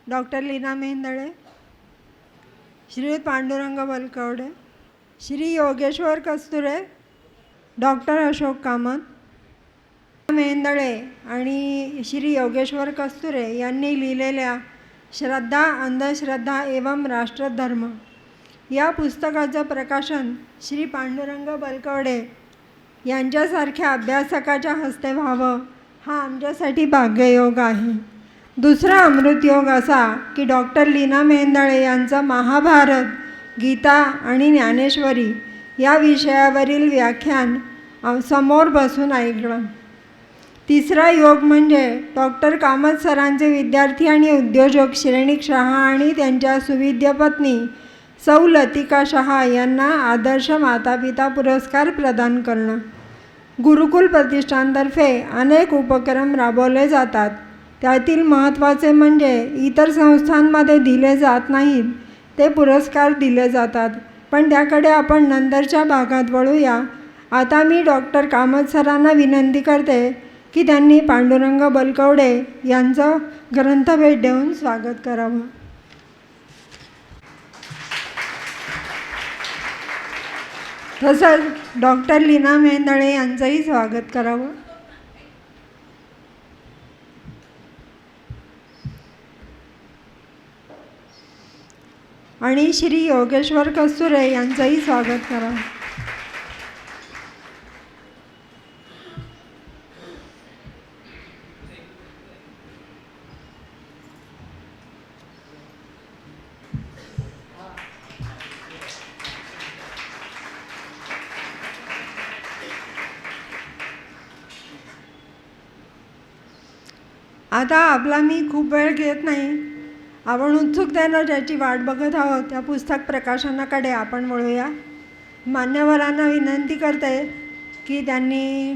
Doctor Leena Mehendale, Shri Pandurang Balkawade, Shri Yogeshwar Kasture, doctor Ashok Kamat Mehendale आणि श्री योगेश्वर कस्तुरे यांनी लिहिलेल्या श्रद्धा अंधश्रद्धा एवं राष्ट्रधर्म या पुस्तकाचं प्रकाशन श्री पांडुरंग बलकवडे यांच्यासारख्या अभ्यासकाच्या हस्ते व्हावं हा आमच्यासाठी भाग्ययोग आहे. दुसरा अमृतयोग असा की डॉक्टर लीना मेहेंदळे यांचं महाभारत, गीता आणि ज्ञानेश्वरी या विषयावरील व्याख्यान समोर बसून ऐकलं. तिसरा योग म्हणजे डॉक्टर कामत सरांचे विद्यार्थी आणि उद्योजक श्रेणिक शहा आणि त्यांच्या सुविद्य पत्नी सौ लतिका शहा यांना आदर्श मातापिता पुरस्कार प्रदान करणं. गुरुकुल प्रतिष्ठानतर्फे अनेक उपक्रम राबवले जातात. त्यातील महत्त्वाचे म्हणजे इतर संस्थांमध्ये दिले जात नाहीत ते पुरस्कार दिले जातात, पण त्याकडे आपण नंतरच्या भागात वळूया. आता मी डॉक्टर कामत सरांना विनंती करते की त्यांनी पांडुरंग बलकवडे यांचं ग्रंथभेट देऊन स्वागत करावं. तसंच डॉक्टर लीना मेहेंदळे यांचंही स्वागत करावं. आणि श्री योगेश्वर कस्तुरे यांचंही स्वागत करावं. आता आपला मी खूप वेळ घेत नाही. आपण उत्सुकतेनं ज्याची वाट बघत आहोत त्या पुस्तक प्रकाशनाकडे आपण वळूया. मान्यवरांना विनंती करते की त्यांनी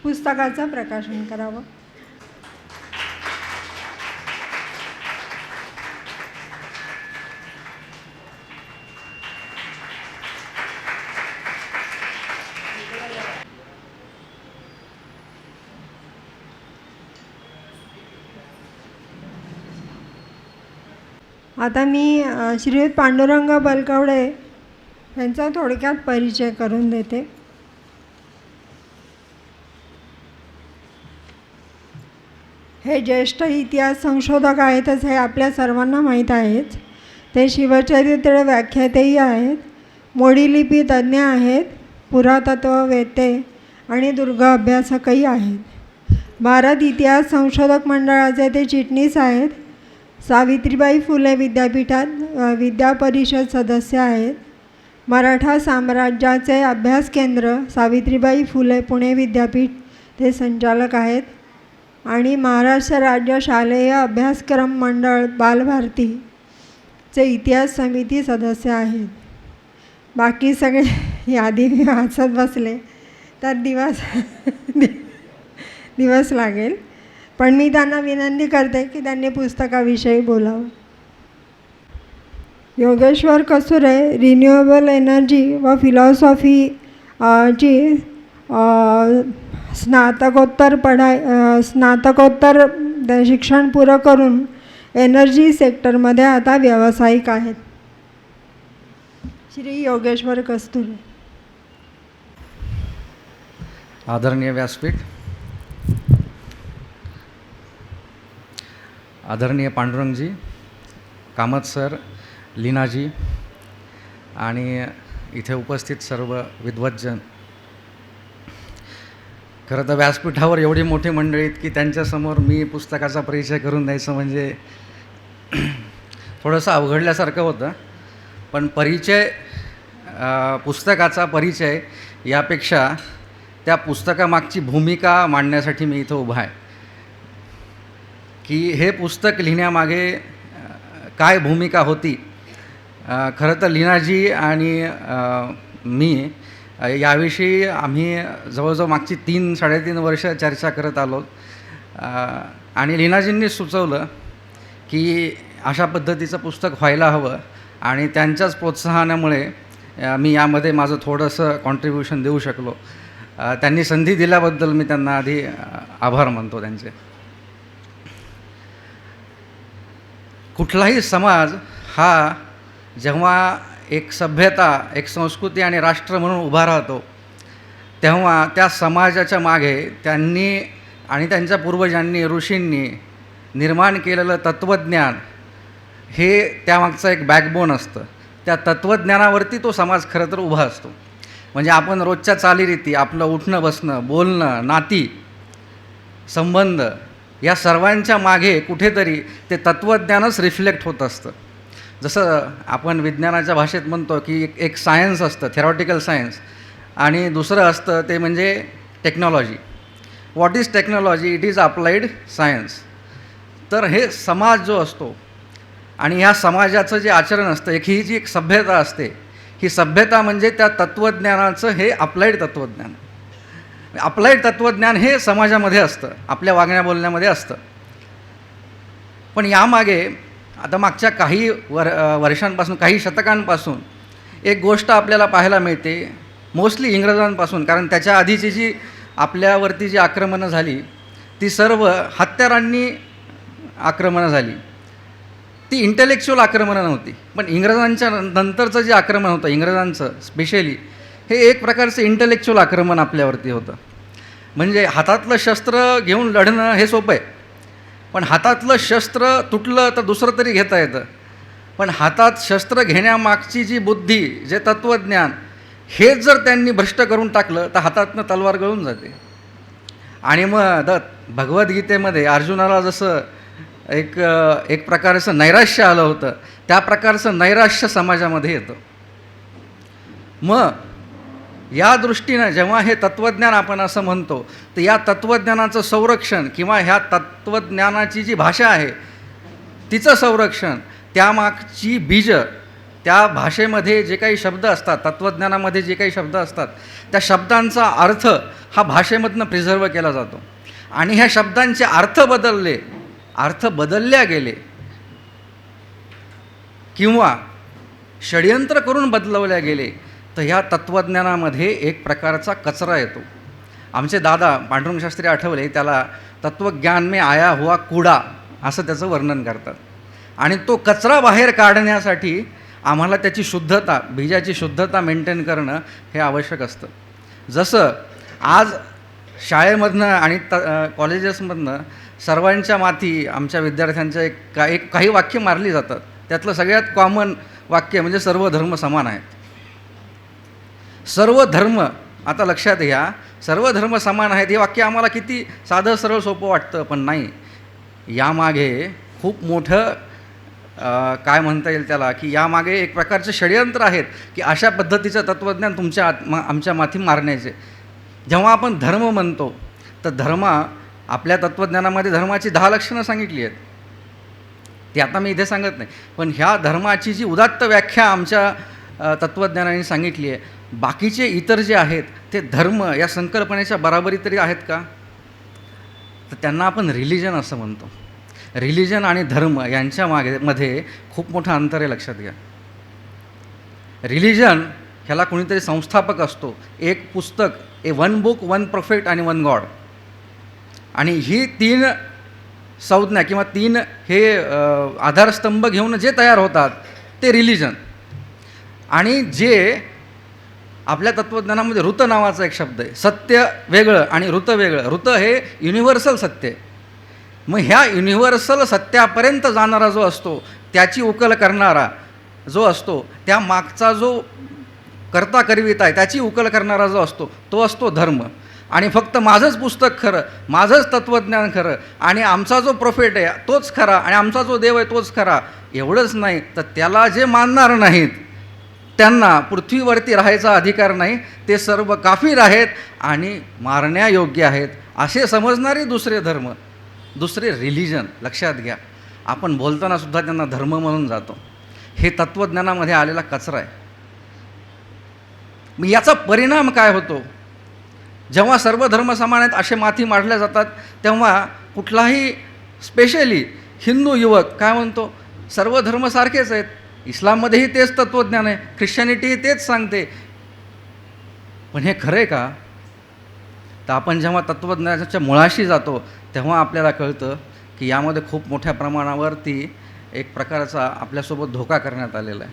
पुस्तकाचं प्रकाशन करावं. आता मी श्रीयुत पांडुरंग बलकवडे यांचा थोडक्यात परिचय करून देते. हे ज्येष्ठ इतिहास संशोधक आहेतच हे आपल्या सर्वांना माहीत आहेच. ते शिवचरित्र व्याख्यातेही आहेत, मोडी लिपी तज्ज्ञ आहेत, पुरातत्ववेत्ते आणि दुर्ग अभ्यासकही आहेत. भारत इतिहास संशोधक मंडळाचे ते चिटणीस आहेत. सावित्रीबाई फुले विद्यापीठात विद्या परिषद सदस्य आहेत. मराठा साम्राज्याचे अभ्यास केंद्र सावित्रीबाई फुले पुणे विद्यापीठ ते संचालक आहेत. आणि महाराष्ट्र राज्य शालेय अभ्यासक्रम मंडळ बालभारतीचे इतिहास समिती सदस्य आहेत. बाकी सगळे यादी मी वाचत बसले तर दिवस लागेल, पण मी त्यांना विनंती करते की त्यांनी पुस्तकाविषयी बोलावं. योगेश्वर कस्तुरे रिन्युएबल एनर्जी व फिलॉसॉफी ची स्नातकोत्तर शिक्षण पुरं करून एनर्जी सेक्टरमध्ये आता व्यावसायिक आहेत. श्री योगेश्वर कस्तुरे. आदरणीय व्यासपीठ, आदरणीय पांडुरंगजी, कामत सर, लीनाजी आणि इथे उपस्थित सर्व विद्वज्जन. खरं तर व्यासपीठावर एवढी मोठी मंडळी आहेत की त्यांच्यासमोर मी पुस्तकाचा परिचय करून द्यायचं म्हणजे थोडंसं अवघडल्यासारखं होतं. पण पुस्तकाचा परिचय यापेक्षा त्या पुस्तकामागची भूमिका मांडण्यासाठी मी इथं उभा आहे की हे पुस्तक लिहिण्यामागे काय भूमिका होती. खरं तर लीनाजी आणि मी याविषयी आम्ही जवळजवळ मागची 3-3.5 वर्ष चर्चा करत आलो आणि लीनाजींनी सुचवलं की अशा पद्धतीचं पुस्तक व्हायला हवं आणि त्यांच्याच प्रोत्साहनामुळे मी यामध्ये माझं थोडंसं कॉन्ट्रीब्युशन देऊ शकलो. त्यांनी संधी दिल्याबद्दल मी त्यांना आधी आभार मानतो त्यांचे. कुठलाही समाज हा जेव्हा एक सभ्यता, एक संस्कृती आणि राष्ट्र म्हणून उभा राहतो, तेव्हा त्या समाजाच्या मागे त्यांनी आणि त्यांच्या पूर्वजांनी, ऋषींनी निर्माण केलेलं तत्त्वज्ञान हे त्यामागचं एक बॅकबोन असतं. त्या तत्त्वज्ञानावरती तो समाज खरं तर उभा असतो. म्हणजे आपण रोजच्या चालीरीती, आपलं उठणं बसणं, बोलणं, नाती, संबंध या सर्वांच्या मागे कुठेतरी ते तत्त्वज्ञानच रिफ्लेक्ट होत असतं. जसं आपण विज्ञानाच्या भाषेत म्हणतो की एक सायन्स असतं, थेरॉटिकल सायन्स, आणि दुसरं असतं ते म्हणजे technology. What is technology? It is applied science. तर हे समाज जो असतो आणि ह्या समाजाचं जे आचरण असतं, ही जी एक सभ्यता असते, ही सभ्यता म्हणजे त्या तत्त्वज्ञानाचं हे अप्लाइड तत्त्वज्ञान. अप्लाइड तत्त्वज्ञान हे समाजामध्ये असतं, आपल्या वागण्या बोलण्यामध्ये असतं. पण यामागे आता मागच्या काही वर्षांपासून, काही शतकांपासून एक गोष्ट आपल्याला पाहायला मिळते, मोस्टली इंग्रजांपासून. कारण त्याच्या आधीची जी आपल्यावरती जी आक्रमणं झाली ती सर्व हत्यारांनी आक्रमणं झाली. ती इंटेलेक्च्युअल आक्रमणं नव्हती. पण इंग्रजांच्या नंतरचं जे आक्रमण होतं, इंग्रजांचं स्पेशली, हे एक प्रकारचं इंटेलेक्च्युअल आक्रमण आपल्यावरती होतं. म्हणजे हातातलं शस्त्र घेऊन लढणं हे सोपं आहे, पण हातातलं शस्त्र तुटलं तर दुसरं तरी घेता येतं. पण हातात शस्त्र घेण्यामागची जी बुद्धी, जे तत्त्वज्ञान, हेच जर त्यांनी भ्रष्ट करून टाकलं तर हातातनं तलवार गळून जाते. आणि मग भगवद्गीतेमध्ये अर्जुनाला जसं एक प्रकारचं नैराश्य आलं होतं, त्या प्रकारचं नैराश्य समाजामध्ये येतं. मग या दृष्टीनं जेव्हा हे तत्त्वज्ञान आपण असं म्हणतो, तर या तत्त्वज्ञानाचं संरक्षण किंवा ह्या तत्त्वज्ञानाची जी भाषा आहे तिचं संरक्षण, त्यामागची बीजं, त्या भाषेमध्ये जे काही शब्द असतात, तत्त्वज्ञानामध्ये जे काही शब्द असतात, त्या शब्दांचा अर्थ हा भाषेमधनं प्रिझर्व केला जातो. आणि ह्या शब्दांचे अर्थ बदलल्या गेले किंवा षड्यंत्र करून बदलवल्या गेले तर ह्या तत्त्वज्ञानामध्ये एक प्रकारचा कचरा येतो. आमचे दादा पांडुरंग शास्त्री आठवले त्याला तत्त्वज्ञान में आया हुआ कूड़ा असं त्याचं वर्णन करतात. आणि तो कचरा बाहेर काढण्यासाठी आम्हाला त्याची शुद्धता, बीजाची शुद्धता मेंटेन करणं हे आवश्यक असतं. जसं आज शाळेमधनं आणि कॉलेजेसमधनं सर्वांच्या माथी आमच्या विद्यार्थ्यांच्या काही वाक्य मारली जातात. त्यातलं सगळ्यात कॉमन वाक्य म्हणजे सर्व धर्म समान आहेत. सर्व धर्म, आता लक्षात घ्या, सर्व धर्म समान आहेत हे वाक्य आम्हाला किती साधं सरळ सोपं वाटतं, पण नाही, यामागे खूप मोठं काय म्हणता येईल त्याला, की यामागे एक प्रकारचे षड्यंत्र आहेत की अशा पद्धतीचं तत्त्वज्ञान आमच्या माथी मारण्याचे. जेव्हा आपण धर्म म्हणतो तर आपल्या तत्त्वज्ञानामध्ये धर्माची 10 लक्षणं सांगितली आहेत. ती आता मी इथे सांगत नाही, पण ह्या धर्माची जी उदात्त व्याख्या आमच्या तत्त्वज्ञानाने सांगितली आहे, बाकीचे इतर जे आहेत ते धर्म या संकल्पनेच्या बराबरी तरी आहेत का? तर त्यांना आपण रिलिजन असं म्हणतो. रिलिजन आणि धर्म यांच्या मध्ये खूप मोठं अंतर आहे, लक्षात घ्या. रिलिजन ह्याला कोणीतरी संस्थापक असतो. एक पुस्तक, वन बुक, वन प्रोफेट आणि वन गॉड, आणि ही 3 संज्ञा किंवा 3 हे आधारस्तंभ घेऊन जे तयार होतात ते रिलिजन. आणि जे आपल्या तत्त्वज्ञानामध्ये ऋत नावाचा एक शब्द आहे. सत्य वेगळं आणि ऋत वेगळं. ऋत हे युनिव्हर्सल सत्य. मग ह्या युनिव्हर्सल सत्यापर्यंत जाणारा जो असतो, त्याची उकल करणारा जो असतो, त्या मागचा जो कर्ता करविता आहे त्याची उकल करणारा जो असतो, तो असतो धर्म. आणि फक्त माझंच पुस्तक खरं, माझंच तत्त्वज्ञान खरं, आणि आमचा जो प्रोफेट आहे तोच खरा, आणि आमचा जो देव आहे तोच खरा, एवढंच नाही तर त्याला जे मानणार नाहीत त्यांना पृथ्वीवरती राहायचा अधिकार नाही, ते सर्व काफीर आहेत आणि मारण्यायोग्य आहेत, असे समजणारे दुसरे धर्म, दुसरे रिलिजन. लक्षात घ्या, आपण बोलताना सुद्धा त्यांना धर्म म्हणून जातो. हे तत्त्वज्ञानामध्ये आलेला कचरा आहे. मग याचा परिणाम काय होतो? जेव्हा सर्व धर्म समान आहेत असे माथी मारल्या जातात, तेव्हा कुठलाही स्पेशली हिंदू युवक काय म्हणतो, सर्व धर्म सारखेच आहेत, इस्लाममध्येही तेच तत्त्वज्ञान आहे, ख्रिश्चनिटीही तेच सांगते. पण हे खरं आहे का? तर आपण जेव्हा तत्त्वज्ञानाच्या मुळाशी जातो तेव्हा आपल्याला कळतं की यामध्ये खूप मोठ्या प्रमाणावरती एक प्रकारचा आपल्यासोबत धोका करण्यात आलेला आहे.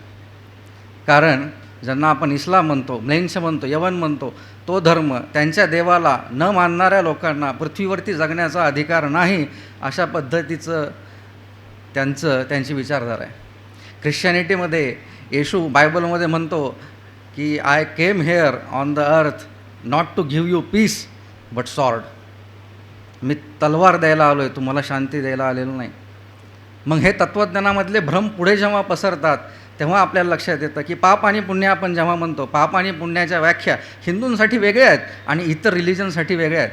कारण ज्यांना आपण इस्लाम म्हणतो, म्लेंछ म्हणतो, यवन म्हणतो, तो धर्म त्यांच्या देवाला न मानणाऱ्या लोकांना पृथ्वीवरती जगण्याचा अधिकार नाही, अशा पद्धतीचं त्यांची विचारधारा आहे. ख्रिश्चॅनिटीमध्ये येशू बायबलमध्ये म्हणतो की I came here on the earth not to give you peace but sword. मी तलवार द्यायला आलो आहे, तुम्हाला शांती द्यायला आलेलो नाही. मग हे तत्त्वज्ञानामधले भ्रम पुढे जेव्हा पसरतात तेव्हा आपल्याला लक्षात येतं की पाप आणि पुण्य आपण जेव्हा म्हणतो, पाप आणि पुण्याच्या व्याख्या हिंदूंसाठी वेगळ्या आहेत आणि इतर रिलिजनसाठी वेगळ्या आहेत.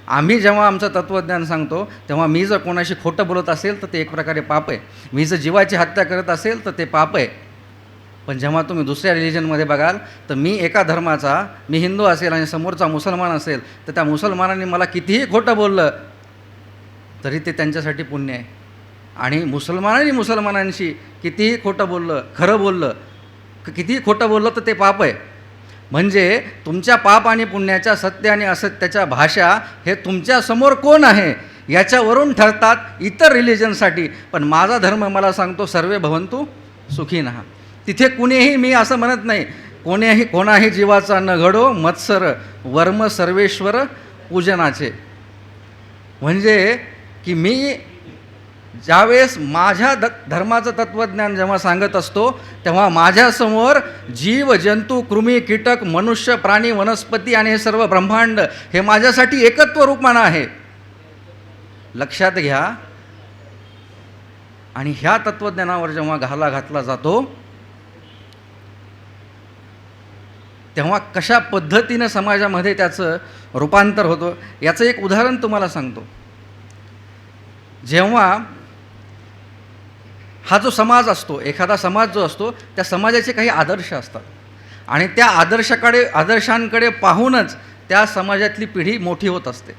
आम्ही जेव्हा आमचं तत्त्वज्ञान सांगतो तेव्हा मी जर कोणाशी खोटं बोलत असेल तर ते एक प्रकारे पाप आहे, मी जर जीवाची हत्या करत असेल तर ते पाप आहे. पण जेव्हा तुम्ही दुसऱ्या रिलिजनमध्ये बघाल तर मी एका धर्माचा, मी हिंदू असेल आणि समोरचा मुसलमान असेल तर त्या मुसलमानांनी मला कितीही खोटं बोललं तरी ते त्यांच्यासाठी पुण्य आहे. आणि मुसलमानांशी कितीही खोटं बोललं, खरं बोललं, कितीही खोटं बोललं तर ते पाप आहे. म्हणजे तुमच्या पाप आणि पुण्याच्या, सत्य आणि असत्याच्या भाषा हे तुमच्यासमोर कोण आहे याच्यावरून ठरतात इतर रिलिजनसाठी. पण माझा धर्म मला सांगतो सर्वे भवंतु सुखीनः. तिथे कुणीही, मी असं म्हणत नाही, कोणाही जीवाचा न घडो मत्सर वर्म सर्वेश्वर पूजनाचे. म्हणजे की मी ज्यावेळेस माझ्या धर्माचं तत्त्वज्ञान जेव्हा सांगत असतो तेव्हा माझ्यासमोर जीव, जंतू, कृमी, कीटक, मनुष्य, प्राणी, वनस्पती आणि हे सर्व ब्रह्मांड हे माझ्यासाठी एकत्व रूपानं आहे, लक्षात घ्या. आणि ह्या तत्त्वज्ञानावर जेव्हा घाला घातला जातो तेव्हा कशा पद्धतीनं समाजामध्ये त्याचं रूपांतर होतं याचं एक उदाहरण तुम्हाला सांगतो. जेव्हा हा जो समाज असतो, एखादा समाज जो असतो, त्या समाजाचे काही आदर्श असतात आणि त्या आदर्शांकडे पाहूनच त्या समाजातली पिढी मोठी होत असते.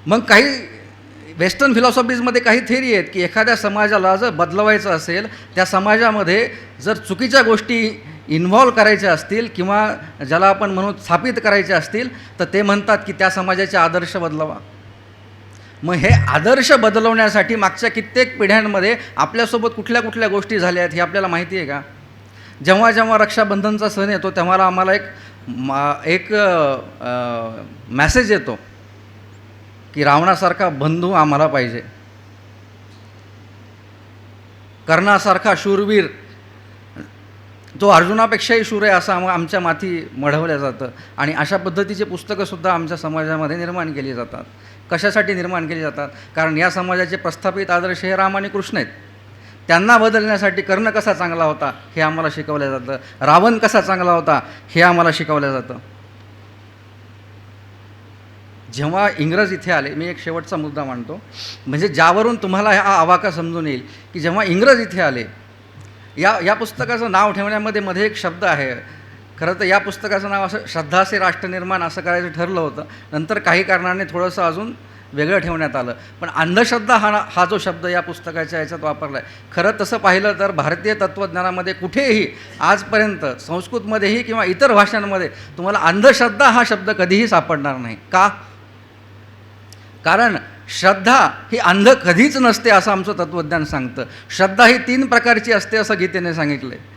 मग काही वेस्टर्न फिलॉसॉफीजमध्ये काही थेरी आहेत की एखाद्या समाजाला जर बदलवायचं असेल, त्या समाजामध्ये जर चुकीच्या गोष्टी इन्व्हॉल्व करायच्या असतील किंवा ज्याला आपण म्हणू स्थापित करायच्या असतील तर ते म्हणतात की त्या समाजाचे आदर्श बदलवा. मग हे आदर्श बदलवण्यासाठी मागच्या कित्येक पिढ्यांमध्ये आपल्यासोबत कुठल्या कुठल्या गोष्टी झाल्या आहेत हे आपल्याला माहिती आहे का? जेव्हा जेव्हा रक्षाबंधनचा सण येतो तेव्हा आम्हाला एक मॅसेज येतो की रावणासारखा बंधू आम्हाला पाहिजे, कर्णासारखा शूरवीर तो अर्जुनापेक्षाही शूर आहे असं आमच्या माथी मढवलं जातं. आणि अशा पद्धतीचे पुस्तकंसुद्धा आमच्या समाजामध्ये निर्माण केली जातात. कशासाठी निर्माण केली जातात? कारण या समाजाचे प्रस्थापित आदर्श हे राम आणि कृष्ण आहेत. त्यांना बदलण्यासाठी कर्ण कसा चांगला होता हे आम्हाला शिकवलं जातं, रावण कसा चांगला होता हे आम्हाला शिकवलं जातं. जेव्हा इंग्रज इथे आले, मी एक शेवटचा मुद्दा मांडतो म्हणजे ज्यावरून तुम्हाला हा आवाका समजून येईल की जेव्हा इंग्रज इथे आले, या पुस्तकाचं नाव ठेवण्यामध्ये मध्ये एक शब्द आहे. खरं तर या पुस्तकाचं नाव असं श्रद्धा से राष्ट्रनिर्माण असं करायचं ठरलं होतं, नंतर काही कारणाने थोडंसं अजून वेगळं ठेवण्यात आलं. पण अंधश्रद्धा हा जो शब्द या पुस्तकाच्या याच्यात वापरला आहे, खरं तसं पाहिलं तर भारतीय तत्त्वज्ञानामध्ये कुठेही आजपर्यंत संस्कृतमध्येही किंवा इतर भाषांमध्ये तुम्हाला अंधश्रद्धा हा शब्द कधीही सापडणार नाही. का? कारण श्रद्धा ही अंध कधीच नसते असं आमचं तत्त्वज्ञान सांगतं. श्रद्धा ही 3 प्रकारची असते असं गीतेने सांगितलं आहे.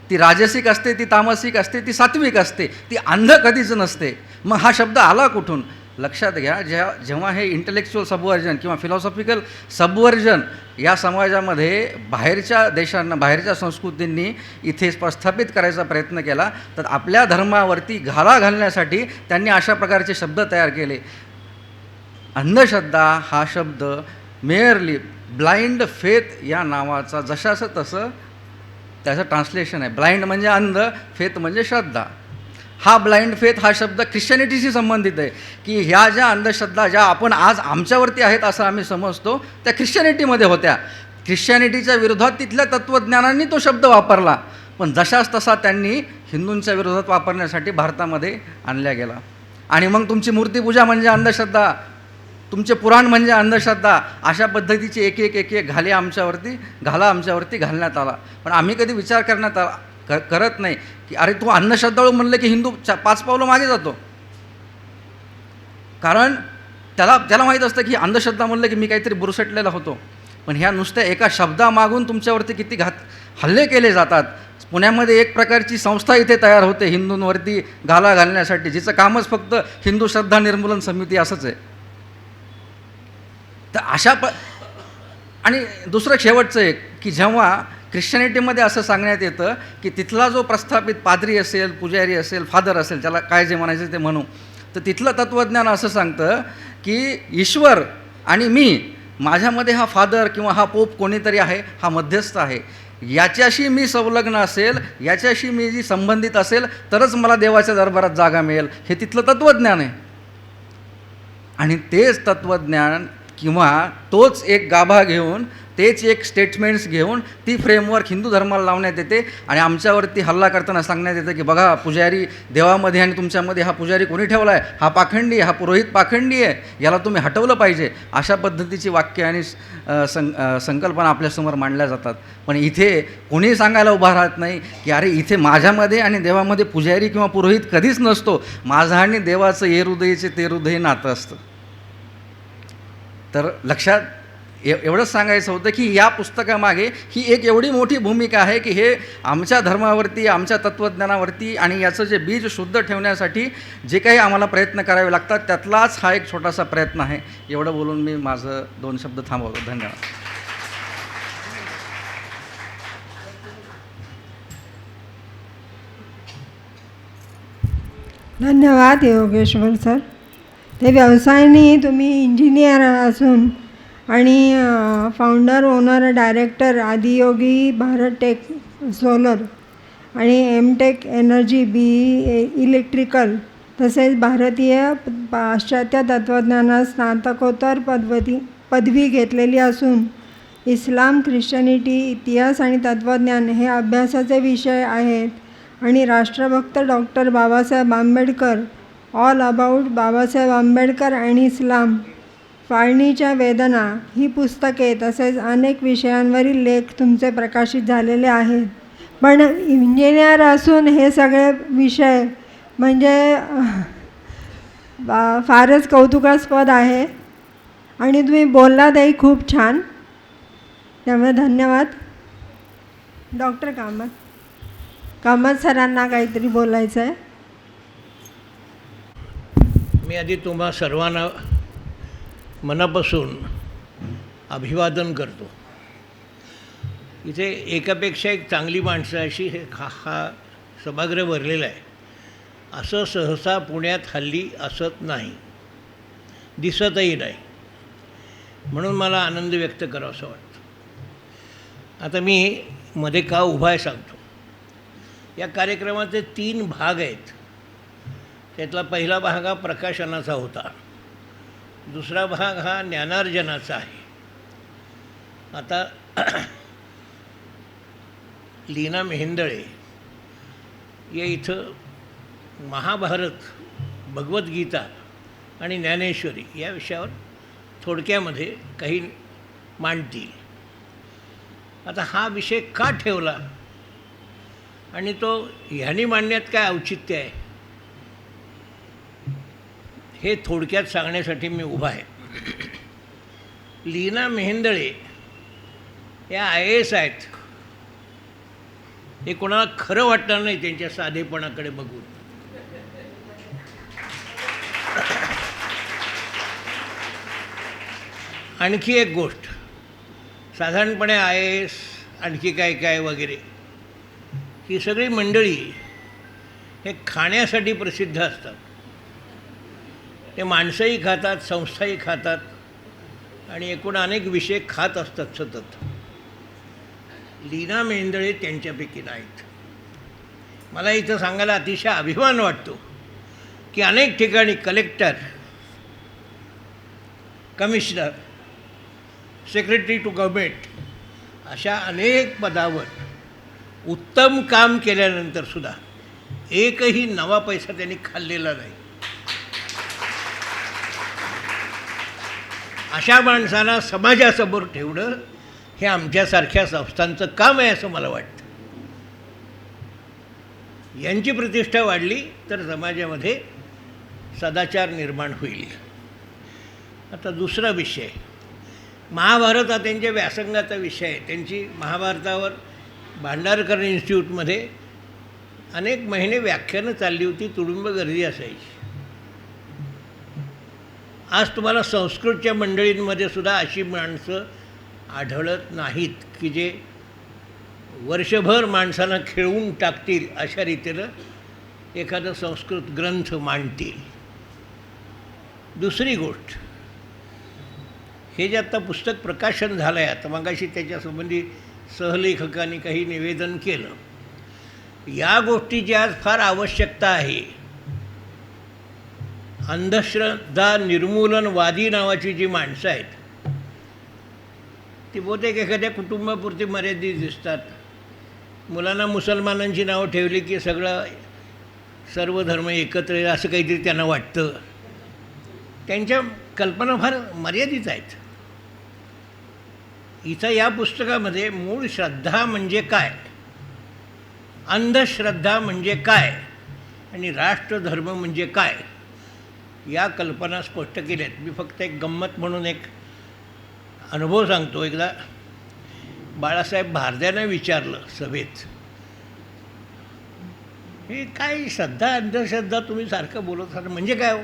ती राजसिक असते, ती तामसिक असते, ती सात्विक असते, ती अंध कधीच नसते. मग हा शब्द आला कुठून? लक्षात घ्या, जेव्हा हे इंटलेक्च्युअल सबवर्जन किंवा फिलॉसॉफिकल सबवर्जन या समाजामध्ये बाहेरच्या देशांना, बाहेरच्या संस्कृतींनी इथे प्रस्थापित करायचा प्रयत्न केला तर आपल्या धर्मावरती घाला घालण्यासाठी त्यांनी अशा प्रकारचे शब्द तयार केले. अंधश्रद्धा हा शब्द मेअरली ब्लाइंड फेथ या नावाचा जशाचं तसं त्याचं ट्रान्सलेशन आहे. ब्लाइंड म्हणजे अंध, फेथ म्हणजे श्रद्धा. हा ब्लाइंड फेथ हा शब्द ख्रिश्चॅनिटीशी संबंधित आहे की ह्या ज्या अंधश्रद्धा ज्या आपण आज आमच्यावरती आहेत असं आम्ही समजतो त्या ख्रिश्चॅनिटीमध्ये होत्या. ख्रिश्चॅनिटीच्या विरोधात तिथल्या तत्त्वज्ञानांनी तो शब्द वापरला, पण जशाच तसा त्यांनी हिंदूंच्या विरोधात वापरण्यासाठी भारतामध्ये आणल्या गेला. आणि मग तुमची मूर्तीपूजा म्हणजे अंधश्रद्धा, तुमचे पुराण म्हणजे अंधश्रद्धा, अशा पद्धतीची एक एक घाला आमच्यावरती घालण्यात आला. पण आम्ही कधी विचार करत नाही की अरे तू अंधश्रद्धाळू म्हणलं की हिंदू 5 पावलं मागे जातो. कारण त्याला माहीत असतं की अंधश्रद्धा म्हणलं की मी काहीतरी बुरसटलेला होतो. पण ह्या नुसत्या एका शब्दामागून तुमच्यावरती किती हल्ले केले जातात. पुण्यामध्ये एक प्रकारची संस्था इथे तयार होते हिंदूंवरती घाला घालण्यासाठी, जिचं कामच फक्त हिंदू श्रद्धा निर्मूलन समिती असंच आहे. तर आणि दुसरं शेवटचं एक की जेव्हा ख्रिश्चनिटीमध्ये असं सांगण्यात येतं की तिथला जो प्रस्थापित पाद्री असेल, पुजारी असेल, फादर असेल, त्याला काय जे म्हणायचं ते म्हणू, तर तिथलं तत्त्वज्ञान असं सांगतं की ईश्वर आणि मी, माझ्यामध्ये हा फादर किंवा हा पोप कोणीतरी आहे, हा मध्यस्थ आहे. याच्याशी मी संलग्न असेल, याच्याशी मी जी संबंधित असेल तरच मला देवाच्या दरबारात जागा मिळेल. हे तिथलं तत्त्वज्ञान आहे. आणि तेच तत्त्वज्ञान किंवा तोच एक गाभा घेऊन, तेच एक स्टेटमेंट्स घेऊन ती फ्रेमवर्क हिंदू धर्माला लावण्यात येते आणि आमच्यावरती हल्ला करताना सांगण्यात येतं की बघा, पुजारी देवामध्ये आणि तुमच्यामध्ये हा पुजारी कोणी ठेवला आहे, हा पाखंडी, हा पुरोहित पाखंडी आहे, याला तुम्ही हटवलं पाहिजे. अशा पद्धतीची वाक्य आणि संकल्पना आपल्यासमोर मांडल्या जातात. पण इथे कोणी सांगायला उभा राहत नाही की अरे इथे माझ्यामध्ये आणि देवामध्ये पुजारी किंवा पुरोहित कधीच नसतो, माझं आणि देवाचं ये हृदयचे ते हृदय नातं असतं. तर लक्षात एवढंच सांगायचं होतं की या पुस्तकामागे ही एक एवढी मोठी भूमिका आहे की हे आमच्या धर्मावरती, आमच्या तत्त्वज्ञानावरती आणि याचं जे बीज शुद्ध ठेवण्यासाठी जे काही आम्हाला प्रयत्न करावे लागतात त्यातलाच हा एक छोटासा प्रयत्न आहे. एवढं बोलून मी माझं 2 शब्द थांबवतो. धन्यवाद. धन्यवाद योगेश्वर सर. ते व्यवसायाने तुम्ही इंजिनियर असून आणि founder, owner, director Adiyogi Bharat Tech Solar आणि एमटेक एनर्जी इलेक्ट्रिकल तसेच भारतीय पाश्चात्य तत्त्वज्ञानात स्नातकोत्तर पदवी घेतलेली असून इस्लाम, ख्रिश्चनिटी, इतिहास आणि तत्त्वज्ञान हे अभ्यासाचे विषय आहेत आणि राष्ट्रभक्त doctor Babasaheb Ambedkar, all about Babasaheb Ambedkar आणि इस्लाम, फाळणीच्या वेदना ही पुस्तके तसेच अनेक विषयांवरील लेख तुमचे प्रकाशित झालेले आहेत. पण इंजिनियर असून हे सगळे विषय म्हणजे फारच कौतुकास्पद आहे आणि तुम्ही बोललातही खूप छान. त्यामुळे धन्यवाद. डॉक्टर कामत सरांना काहीतरी बोलायचं आहे. मी आधी तुम्हा सर्वांना मनापासून अभिवादन करतो. इथे एकापेक्षा एक चांगली माणसं अशी हा सभागृह भरलेला आहे. असं सहसा पुण्यात हल्ली असत नाही, दिसतही नाही. म्हणून मला आनंद व्यक्त करावासा वाटतो. आता मी मध्ये का उभा आहे सांगतो. या कार्यक्रमाचे 3 भाग आहेत. त्यातला पहिला भाग हा प्रकाशनाचा होता, दुसरा भाग हा ज्ञानार्जनाचा आहे. आता लीना मेहेंदळे या इथं महाभारत, भगवद्गीता आणि ज्ञानेश्वरी या विषयावर थोडक्यामध्ये काही मांडतील. आता हा विषय का ठेवला आणि तो ह्यांनी मांडण्यात काय औचित्य आहे हे थोडक्यात सांगण्यासाठी मी उभा आहे. लीना मेहेंदळे या IAS आहेत. हे कोणाला खरं वाटणार नाही त्यांच्या साधेपणाकडे बघून. आणखी एक गोष्ट, साधारणपणे IAS आणखी काय काय वगैरे ही सगळी मंडळी हे खाण्यासाठी प्रसिद्ध असतात. ते माणसंही खातात, संस्थाही खातात आणि एकूण अनेक विषय खात असतात सतत. लीना मेहेंदळे त्यांच्यापैकी नाहीत. मला इथं सांगायला अतिशय अभिमान वाटतो की अनेक ठिकाणी collector, commissioner, secretary to government अशा अनेक पदावर उत्तम काम केल्यानंतरसुद्धा एकही नवा पैसा त्यांनी खाल्लेला नाही. अशा माणसांना समाजासमोर ठेवणं हे आमच्यासारख्या संस्थांचं काम आहे असं मला वाटतं. यांची प्रतिष्ठा वाढली तर समाजामध्ये सदाचार निर्माण होईल. आता दुसरा विषय, महाभारत हा त्यांच्या व्यासंगाचा विषय आहे. त्यांची महाभारतावर भांडारकर इन्स्टिट्यूटमध्ये अनेक महिने व्याख्यानं चालली होती, तुडुंब गर्दी असायची. आज तुम्हाला संस्कृतच्या मंडळींमध्ये सुद्धा अशी माणसं आढळत नाहीत की जे वर्षभर माणसांना खेळवून टाकतील अशा रीतीनं एखादा संस्कृत ग्रंथ मांडतील. दुसरी गोष्ट, हे जे आत्ता पुस्तक प्रकाशन झालं आहे, आता मगाशी त्याच्यासंबंधी सहलेखकांनी काही निवेदन केलं, या गोष्टीची आज फार आवश्यकता आहे. अंधश्रद्धा निर्मूलनवादी नावाची जी माणसं आहेत ती बहुतेक एखाद्या कुटुंबापुरती मर्यादित दिसतात. मुलांना मुसलमानांची नावं ठेवली की सर्व धर्म एकत्र येईल असं काहीतरी त्यांना वाटतं. त्यांच्या कल्पना फार मर्यादित आहेत. इथं या पुस्तकामध्ये मूळ श्रद्धा म्हणजे काय, अंधश्रद्धा म्हणजे काय आणि राष्ट्रधर्म म्हणजे काय या कल्पना स्पष्ट केल्या आहेत. मी फक्त एक गंमत म्हणून एक अनुभव सांगतो. एकदा बाळासाहेब भारद्यानं विचारलं सभेत, हे काय श्रद्धा अंधश्रद्धा तुम्ही सारखं बोलत आहात म्हणजे काय हो?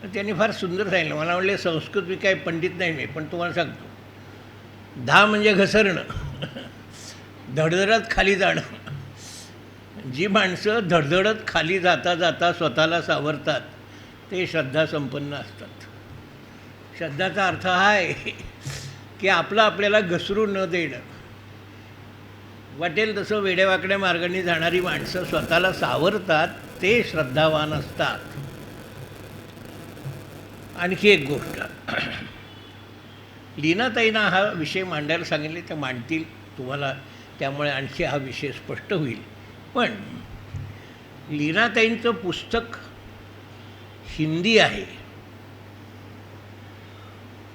तर त्यांनी फार सुंदर सांगितलं. मला म्हणले संस्कृत मी काय पंडित नाही मी, पण तुम्हाला सांगतो, धा म्हणजे घसरणं, धडधडत खाली जाणं. जी माणसं धडधडत खाली जाता जाता स्वतःला सावरतात ते श्रद्धा संपन्न असतात. श्रद्धाचा अर्थ हा आहे की आपल्याला घसरू न देणं. वाटेल तसं वेड्यावाकड्या मार्गाने जाणारी माणसं स्वतःला सावरतात ते श्रद्धावान असतात. आणखी एक गोष्ट, लीनाताईंना हा विषय मांडायला सांगितले, त्या मांडतील तुम्हाला, त्यामुळे आणखी हा विषय स्पष्ट होईल. पण लीनाताईंचं पुस्तक हिंदी आहे.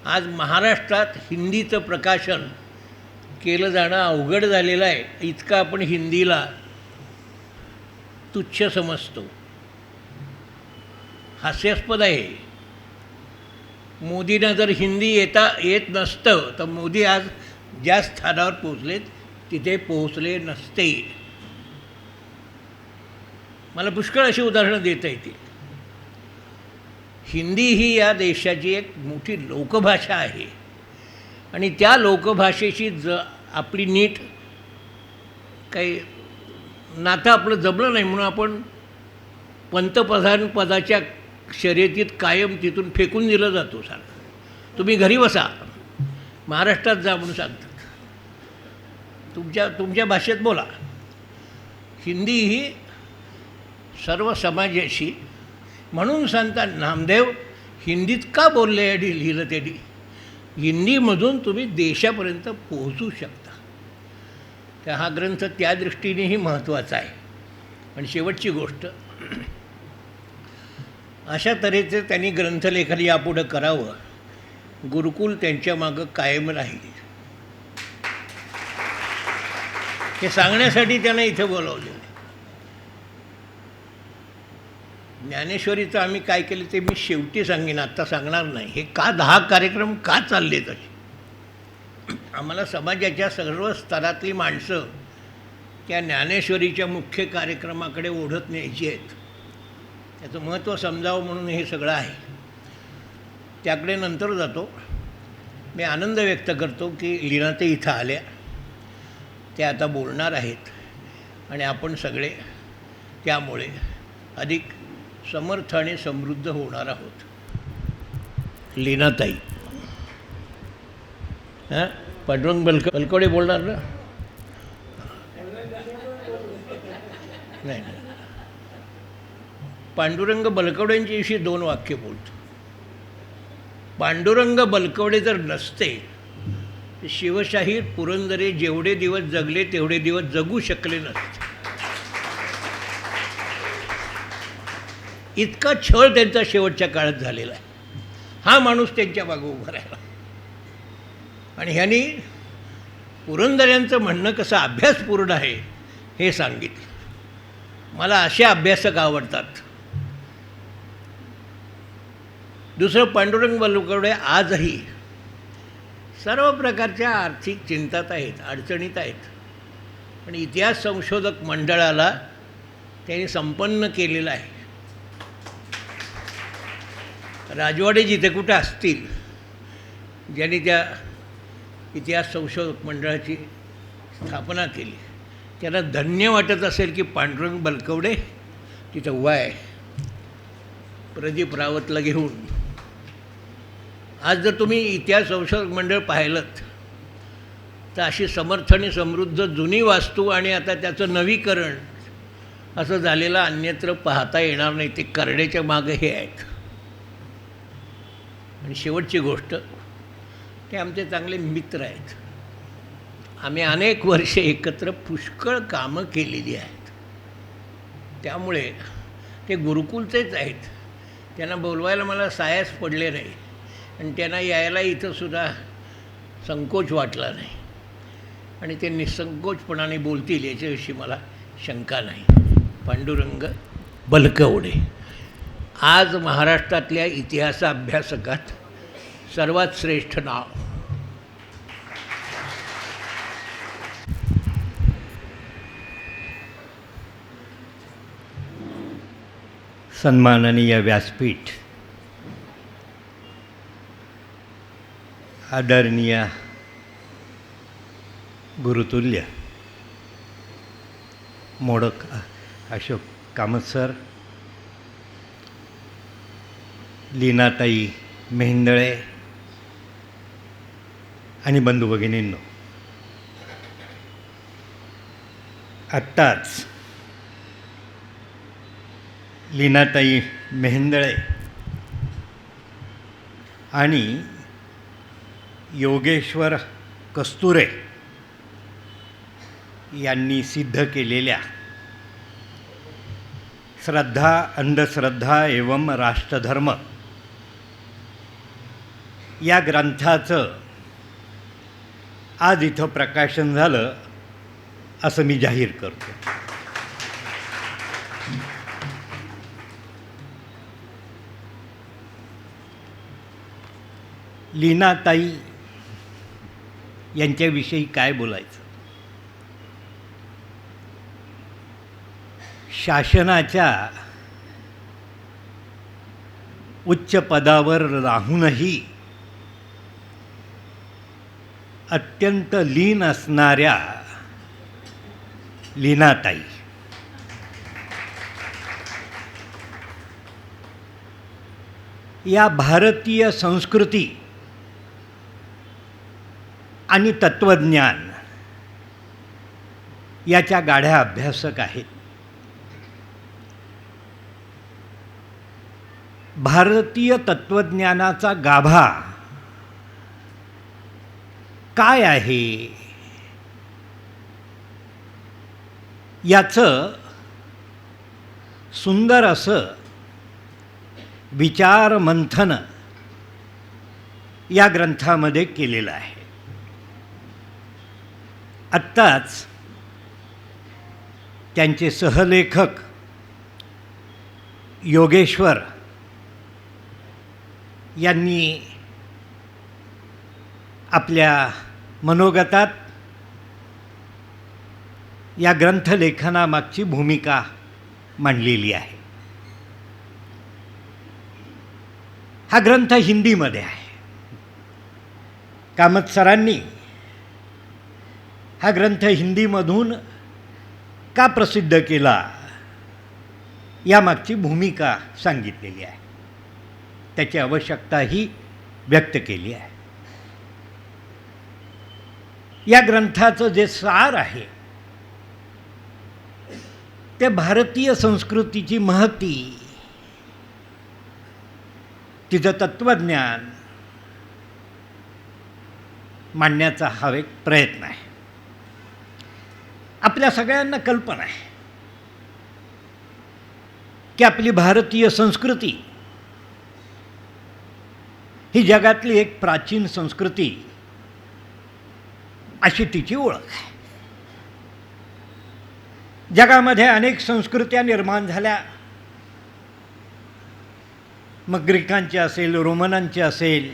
आज महाराष्ट्रात हिंदीचं प्रकाशन केलं जाणं अवघड झालेलं आहे. इतकं आपण हिंदीला तुच्छ समजतो. हास्यास्पद आहे. मोदींना जर हिंदी येत नसतं तर मोदी आज ज्या स्थानावर पोचलेत तिथे पोहोचले नसते. मला पुष्कळ अशी उदाहरणं देता येतील. हिंदी ही या देशाची एक मोठी लोकभाषा आहे आणि त्या लोकभाषेशी आपली नीट काही नातं आपलं जमलं नाही म्हणून आपण पंतप्रधान पदाच्या शर्यतीत कायम तिथून फेकून दिलं जातो. सारखं तुम्ही घरी बसा, महाराष्ट्रात जा म्हणून सांगतात. तुमच्या भाषेत बोला. हिंदी ही सर्व समाजाशी, म्हणून सांगता नामदेव हिंदीत का बोलले आणि लिहिलं त्यांनी. हिंदीमधून तुम्ही देशापर्यंत पोहोचू शकता. तर हा ग्रंथ त्या दृष्टीनेही महत्त्वाचा आहे. आणि शेवटची गोष्ट, अशा तऱ्हेचं त्यांनी ग्रंथलेखन यापुढं करावं. गुरुकुल त्यांच्या मागं कायम राहील हे सांगण्यासाठी त्यांना इथं बोलावले. ज्ञानेश्वरीचं आम्ही काय केलं ते मी शेवटी सांगेन, आत्ता सांगणार नाही. हे का 10 कार्यक्रम का चालले तसे. आम्हाला समाजाच्या सर्व स्तरातली माणसं त्या ज्ञानेश्वरीच्या मुख्य कार्यक्रमाकडे ओढत न्यायची आहेत. त्याचं महत्त्व समजावं म्हणून हे सगळं आहे. त्याकडे नंतर जातो. मी आनंद व्यक्त करतो की लीनाताई इथं आल्या, त्या आता बोलणार आहेत आणि आपण सगळे त्यामुळे अधिक समर्थ आणि समृद्ध होणार आहोत. लीनाताई, पांडुरंग बलकवडे बोलणार ना? नाही, पांडुरंग बलकवड्यांच्याविषयी 2 वाक्य बोलतो. पांडुरंग बलकवडे जर नसते तर शिवशाहीर पुरंदरे जेवढे दिवस जगले तेवढे दिवस जगू शकले नसते. इतका छळ त्यांचा शेवटच्या काळात झालेला आहे. हा माणूस त्यांच्या मागे उभा राहिला आणि ह्यांनी पुरंदऱ्यांचं म्हणणं कसं अभ्यासपूर्ण आहे हे सांगितलं. मला असे अभ्यासक आवडतात दुसरं, पांडुरंग बलकवडे आजही सर्व प्रकारच्या आर्थिक चिंतात आहेत, अडचणीत आहेत, पण इतिहास संशोधक मंडळाला त्यांनी संपन्न केलेलं आहे. राजवाडे जिथे कुठे असतील ज्यांनी त्या इतिहास संशोधक मंडळाची स्थापना केली, त्यांना धन्य वाटत असेल की पांडुरंग बलकवडे तिथं उभा आहे प्रदीप रावतला घेऊन. आज जर तुम्ही इतिहास संशोधक मंडळ पाहिलं तर अशी समर्थ आणि समृद्ध जुनी वास्तू आणि आता त्याचं नवीकरण असं झालेलं अन्यत्र पाहता येणार नाही. ते करड्याच्या मागे हे आहेत. आणि शेवटची गोष्ट, ते आमचे चांगले मित्र आहेत. आम्ही अनेक वर्षे एकत्र पुष्कळ कामं केलेली आहेत. त्यामुळे ते गुरुकुलचेच आहेत. त्यांना बोलवायला मला सायास पडले नाही आणि त्यांना यायला इथंसुद्धा संकोच वाटला नाही आणि ते निसंकोचपणाने बोलतील याच्याविषयी मला शंका नाही. पांडुरंग बलकवडे आज महाराष्ट्रातल्या इतिहास अभ्यासकात सर्वात श्रेष्ठ नाव. सन्माननीय व्यासपीठ, आदरणीय गुरुतुल्य मोडक अशोक कामत सर, लीनाताई मेहेंदळे आणि बंधू भगिनींनो, आत्ताच लीनाताई मेहेंदळे आणि योगेश्वर कस्तुरे यांनी सिद्ध केलेल्या श्रद्धा अंधश्रद्धा एवं राष्ट्रधर्म या ग्रंथाचं आज इथं प्रकाशन झालं असं मी जाहीर करतो. लीनाताई यांच्याविषयी काय बोलायचं. शासनाच्या उच्च पदावर राहूनही अत्यंत लीन असणाऱ्या लीनाताई या भारतीय संस्कृती आणि तत्त्वज्ञान याच्या गाढ्या अभ्यासक आहेत. भारतीय तत्त्वज्ञानाचा गाभा काय आहे याचं सुंदर असं विचारमंथन या ग्रंथामध्ये केलेलं आहे. आत्ताच त्यांचे सहलेखक योगेश्वर यांनी आपल्या मनोगतात या ग्रंथलेखनामागची भूमिका मांडलेली आहे. हा ग्रंथ हिंदीमध्ये आहे. कामत सरांनी हा ग्रंथ हिंदीमधून का प्रसिद्ध केला यामागची भूमिका सांगितलेली आहे. त्याची आवश्यकताही व्यक्त केली आहे. या ग्रंथाचं जे सार आहे ते भारतीय संस्कृतीची महती, तिचं तत्त्वज्ञान मांडण्याचा हा एक प्रयत्न आहे. आपल्या सगळ्यांना कल्पना आहे की आपली भारतीय संस्कृती ही जगातली एक प्राचीन संस्कृती अशी तिची ओळख आहे. जगामध्ये अनेक संस्कृत्या निर्माण झाल्या, मग ग्रीकांची असेल, रोमनांची असेल,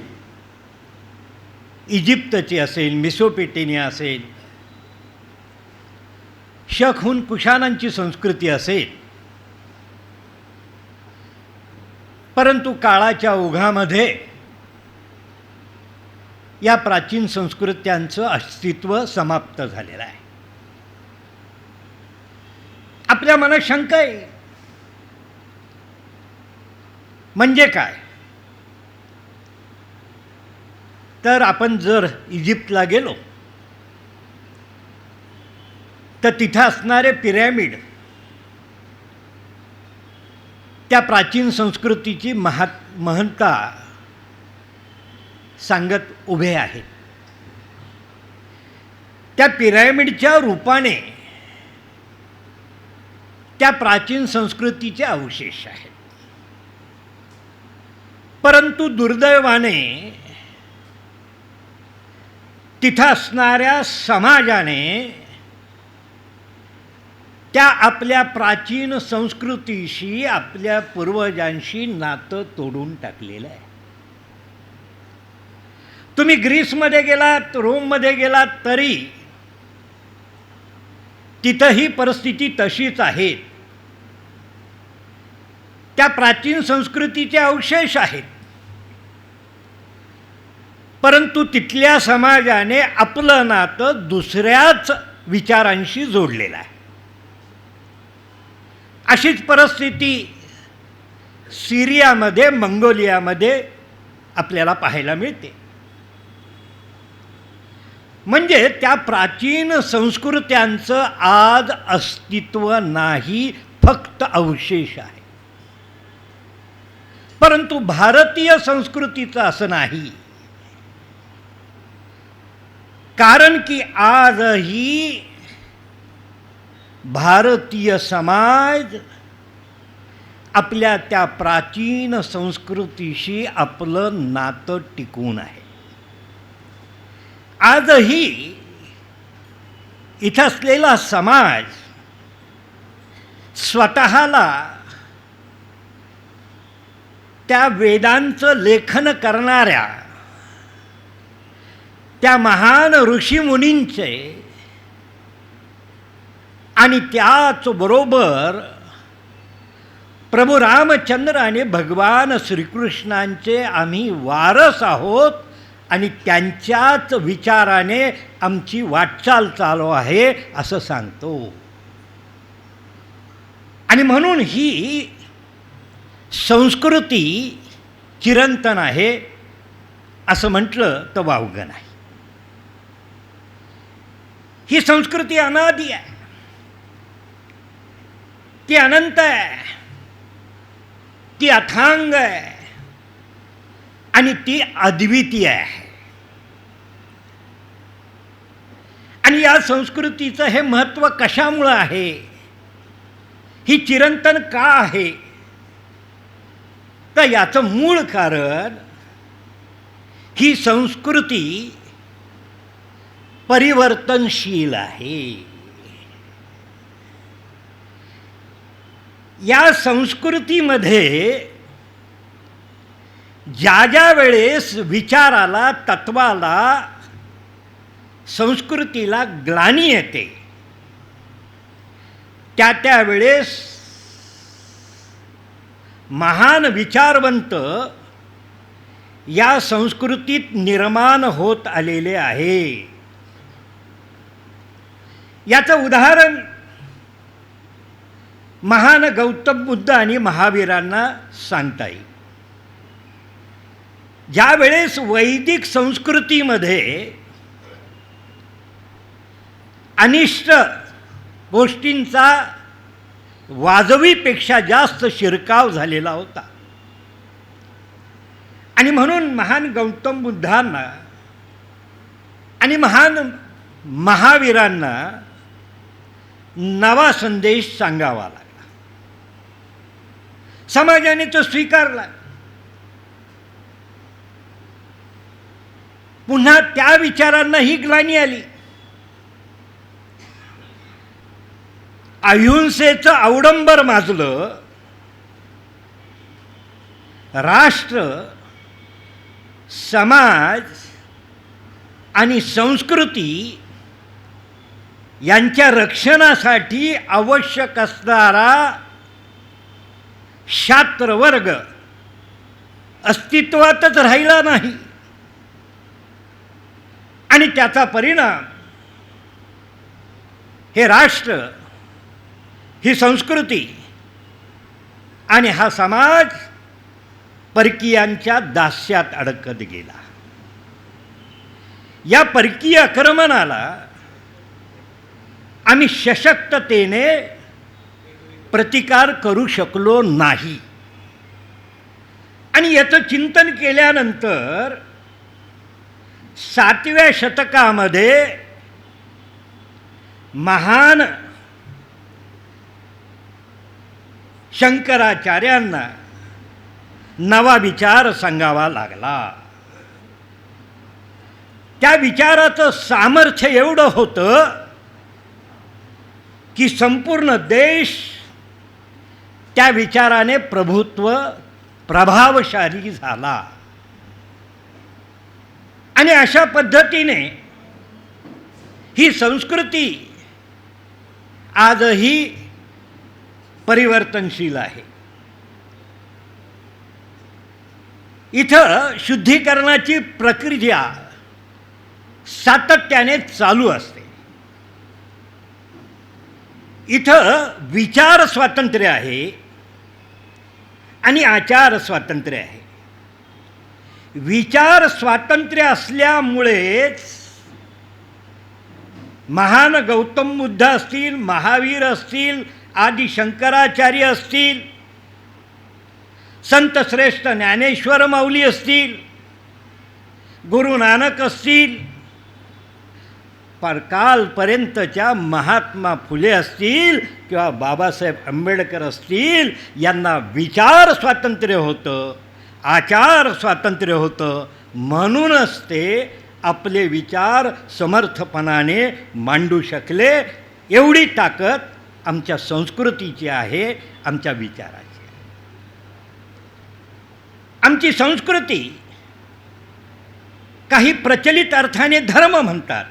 इजिप्तची असेल, मेसोपोटेमिया असेल, शकहून कुशाणांची संस्कृती असेल, परंतु काळाच्या ओघामध्ये या प्राचीन संस्कृत्यांचं अस्तित्व समाप्त झालेलं आहे. आपल्या मनात शंका आहे, म्हणजे काय? तर आपण जर इजिप्तला गेलो तर तिथं असणारे पिरॅमिड त्या प्राचीन संस्कृतीची महत्ता सांगत उभे आहेत. त्या पिरॅमिडच्या रूपाने त्या प्राचीन संस्कृतीचे अवशेष आहेत. परंतु दुर्दैवाने तिथं असणाऱ्या समाजाने त्या आपल्या प्राचीन संस्कृतीशी, आपल्या पूर्वजांशी नातं तोडून टाकलेलं आहे. तुम्ही ग्रीसमध्ये गेलात, रोममध्ये गेलात तरी तिथंही परिस्थिती तशीच आहे. त्या प्राचीन संस्कृतीचे अवशेष आहेत, परंतु तिथल्या समाजाने आपलं नातं दुसऱ्याच विचारांशी जोडलेलं आहे. अशीच परिस्थिती सिरियामध्ये, मंगोलियामध्ये आपल्याला पाहायला मिळते. म्हणजे त्या प्राचीन संस्कृत्यांचं आज अस्तित्व नाही, फक्त अवशेष आहे. परंतु भारतीय संस्कृतीचं असं नाही, कारण की आजही भारतीय समाज आपल्या त्या प्राचीन संस्कृतीशी आपलं नातं टिकवून आहे. आजही इथं असलेला समाज स्वतःला त्या वेदांचं लेखन करणाऱ्या त्या महान ऋषीमुनींचे आणि त्याचबरोबर प्रभू रामचंद्र आणि भगवान श्रीकृष्णांचे आम्ही वारस आहोत आणि त्यांच्याच विचाराने आमची वाटचाल चालू आहे असं सांगतो. आणि म्हणून ही संस्कृती चिरंतन आहे असं म्हटलं तर वावगं नाही. ही संस्कृती अनादी आहे, ती अनंत आहे, ती अथांग आहे आणि ती अद्वितीय आहे. आणि या संस्कृतीचं हे महत्त्व कशामुळं आहे, ही चिरंतन का आहे, तर याचं मूळ कारण ही संस्कृती परिवर्तनशील आहे. या संस्कृतीमध्ये ज्या ज्या वेळेस विचाराला, तत्वाला, संस्कृतीला ग्लानी येते त्या त्यावेळेस महान विचारवंत या संस्कृतीत निर्माण होत आलेले आहे. याचं उदाहरण महान गौतम बुद्ध आणि महावीरांना सांगता येईल. ज्या वेळेस वैदिक संस्कृतीमध्ये अनिष्ट गोष्टींचा वाजवीपेक्षा जास्त शिरकाव झालेला होता आणि म्हणून महान गौतम बुद्धांना आणि महान महावीरांना नवा संदेश सांगावा लागला. समाजाने तो स्वीकारला. पुन्हा त्या विचारांना ही ग्लानी आली. अहिंसेचं अवडंबर माजलं राष्ट्र, समाज आणि संस्कृती यांच्या रक्षणासाठी आवश्यक असणारा शास्त्रवर्ग अस्तित्वातच राहिला नाही आणि त्याचा परिणाम हे राष्ट्र, ही संस्कृती आणि हा समाज परकीयांच्या दास्यात अडकत गेला. या परकीय आक्रमणाला आम्ही सशक्ततेने प्रतिकार करू शकलो नाही आणि याचं चिंतन केल्यानंतर 7व्या शतकामध्ये महान शंकराचार्यांना नवा विचार सांगावा लागला. त्या विचाराचं सामर्थ्य एवढं होतं की संपूर्ण देश त्या विचाराने प्रभावशाली झाला आणि अशा पद्धतीने ही संस्कृती आजही परिवर्तनशील आहे. इथं शुद्धीकरणाची प्रक्रिया सातत्याने चालू असते. इथं विचार स्वातंत्र्य आहे आणि आचार स्वातंत्र्य आहे. विचार स्वातंत्र्य असल्यामुळेच महान गौतम बुद्ध असतील, महावीर असतील, आदि शंकराचार्य असतील, संत श्रेष्ठ ज्ञानेश्वर माऊली असतील, गुरु नानक असतील, कालपर्यंतच्या महात्मा फुले असतील किंवा बाबासाहेब आंबेडकर असतील, यांना विचार स्वातंत्र्य होतं, आचार स्वातंत्र्य होतं. म्हणूनच ते आपले विचार समर्थपणाने मांडू शकले. एवढी ताकद आमच्या संस्कृतीची आहे, आमच्या विचाराची. आमची संस्कृती काही प्रचलित अर्थाने धर्म म्हणतात.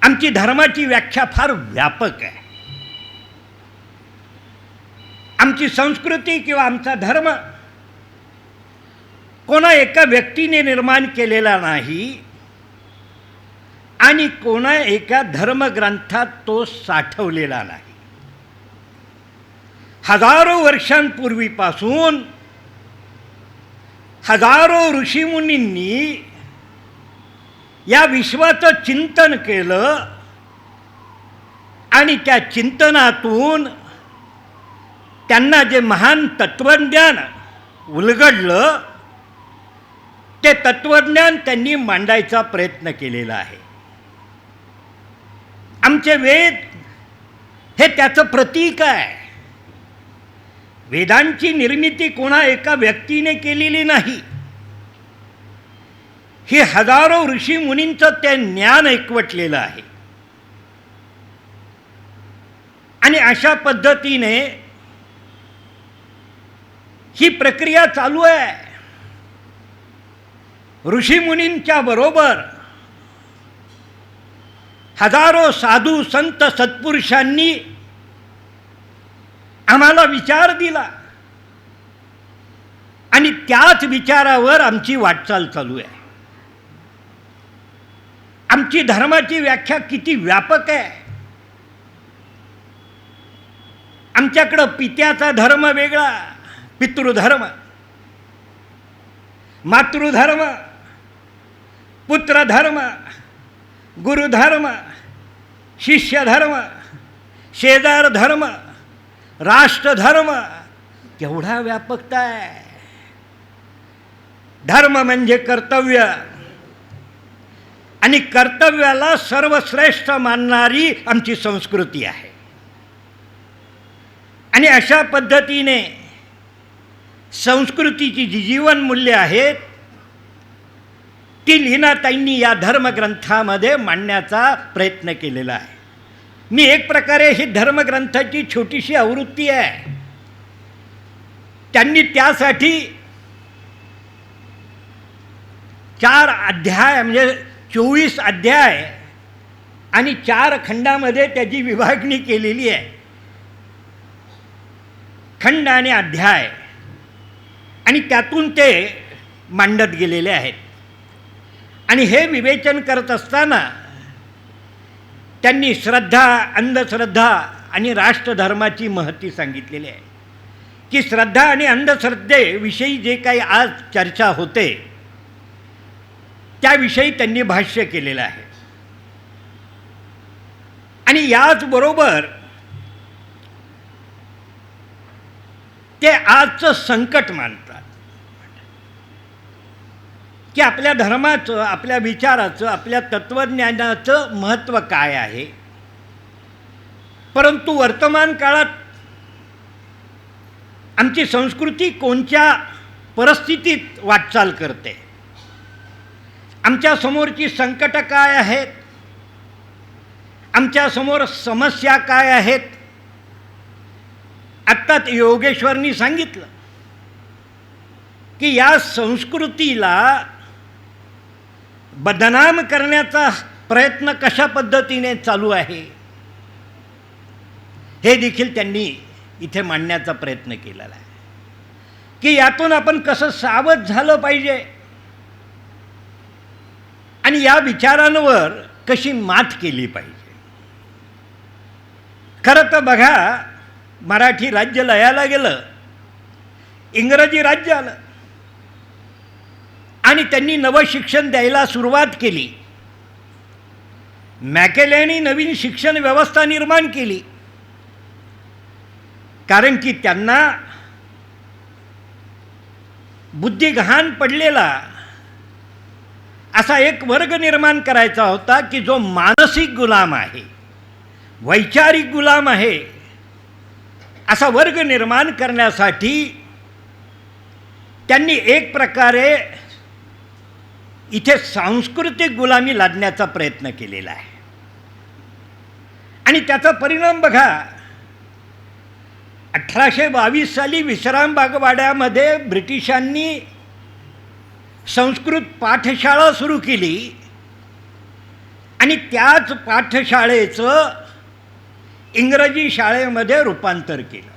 आमची धर्माची व्याख्या फार व्यापक आहे. आमची संस्कृती किंवा आमचा धर्म कोणा एका व्यक्तीने निर्माण केलेला नाही आणि कोणा एका धर्मग्रंथात तो साठवलेला नाही. हजारो वर्षांपूर्वीपासून हजारो ऋषीमुनींनी या विश्वाचं चिंतन केलं आणि त्या चिंतनातून त्यांना जे महान तत्वज्ञान उलगडलं, ते तत्वज्ञान त्यांनी मांडायचा प्रयत्न केलेला आहे. आमचे वेद हे त्याचं प्रतीक आहे. वेदांची निर्मिती कोणा एका व्यक्तीने केलेली नाही. हे हजारो ऋषी मुनींचं ते ज्ञान एकवटलेलं आहे आणि अशा पद्धतीने ही प्रक्रिया चालू आहे. ऋषीमुनींच्या बरोबर हजारो साधू संत सत्पुरुषांनी आम्हाला विचार दिला आणि त्याच विचारावर आमची वाटचाल चालू आहे. आमची धर्माची व्याख्या किती व्यापक आहे. आमच्याकडं पित्याचा धर्म वेगळा, पितृधर्म, मातृधर्म, पुत्रधर्म, गुरुधर्म, शिष्यधर्म, शेजार धर्म, राष्ट्रधर्म, केवढा व्यापकता आहे. धर्म म्हणजे कर्तव्य आणि कर्तव्याला सर्वश्रेष्ठ मानणारी आमची संस्कृती आहे. आणि अशा पद्धतीने संस्कृतीची जी जीवनमूल्ये आहेत ती लीनाताईंनी या धर्मग्रंथामध्ये मांडण्याचा प्रयत्न केलेला आहे. मी एक प्रकारे ही धर्मग्रंथाची छोटीशी आवृत्ती आहे. त्यांनी त्यासाठी 4 अध्याय म्हणजे 24 अध्याय आणि 4 खंडामध्ये त्याची विभागणी केलेली आहे. खंड आणि अध्याय, आणि त्यातून ते मांडत गेलेले आहेत. आणि हे विवेचन करत असताना त्यांनी श्रद्धा, अंधश्रद्धा आणि राष्ट्रधर्माची महती सांगितलेली आहे की श्रद्धा आणि अंधश्रद्धेविषयी जे काही आज चर्चा होते त्याविषयी त्यांनी भाष्य केलेलं आहे. आणि याचबरोबर ते आजचं संकट मानतात की आपल्या धर्माचं, आपल्या विचाराचं, आपल्या तत्त्वज्ञानाचं महत्त्व काय आहे. परंतु वर्तमान काळात आमची संस्कृती कोणत्या परिस्थितीत वाटचाल करते, आमच्या समोरची संकटं काय आहेत, आमच्यासमोर समस्या काय आहेत. आत्ताच योगेश्वरनी सांगितलं की या संस्कृतीला बदनाम करण्याचा प्रयत्न कशा पद्धतीने चालू आहे हे देखील त्यांनी इथे मांडण्याचा प्रयत्न केलेला आहे की यातून आपण कसं सावध झालं पाहिजे आणि या विचारांवर कशी मात केली पाहिजे. खरं तर बघा, मराठी राज्य लयाला गेलं, इंग्रजी राज्य आलं आणि त्यांनी नवं शिक्षण द्यायला सुरुवात केली. मॅकेलेनी नवीन शिक्षण व्यवस्था निर्माण केली, कारण की त्यांना बुद्धिगहान पडलेला असा एक वर्ग निर्माण करायचा होता की जो मानसिक गुलाम आहे, वैचारिक गुलाम आहे. असा वर्ग निर्माण करण्यासाठी त्यांनी एक प्रकारे इथे सांस्कृतिक गुलामी लादण्याचा प्रयत्न केलेला आहे. आणि त्याचा परिणाम बघा, 1822 साली विश्रामबागवाड्यामध्ये ब्रिटिशांनी संस्कृत पाठशाळा सुरू केली आणि त्याच पाठशाळेचं इंग्रजी शाळेमध्ये रूपांतर केलं.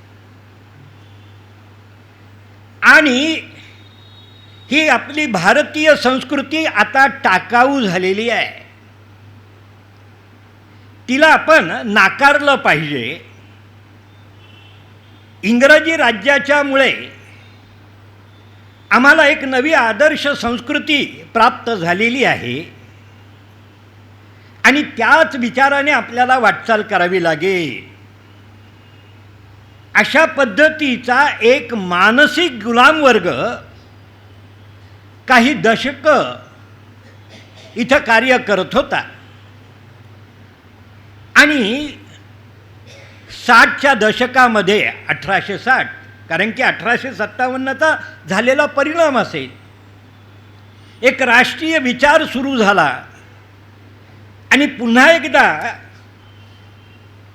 आणि ही आपली भारतीय संस्कृती आता टाकाऊ झालेली आहे, तिला आपण नाकारलं पाहिजे. इंग्रजी राज्याच्यामुळे आम्हाला एक नवी आदर्श संस्कृती प्राप्त झालेली आहे आणि त्याच विचाराने आपल्याला वाटचाल करावी लागेल. अशा पद्धतीचा एक मानसिक गुलाम वर्ग काही दशकं इथं कार्य करत होता. आणि 60च्या दशकामध्ये 1860, कारण की 1857चा झालेला परिणाम असेल, एक राष्ट्रीय विचार सुरू झाला आणि पुन्हा एकदा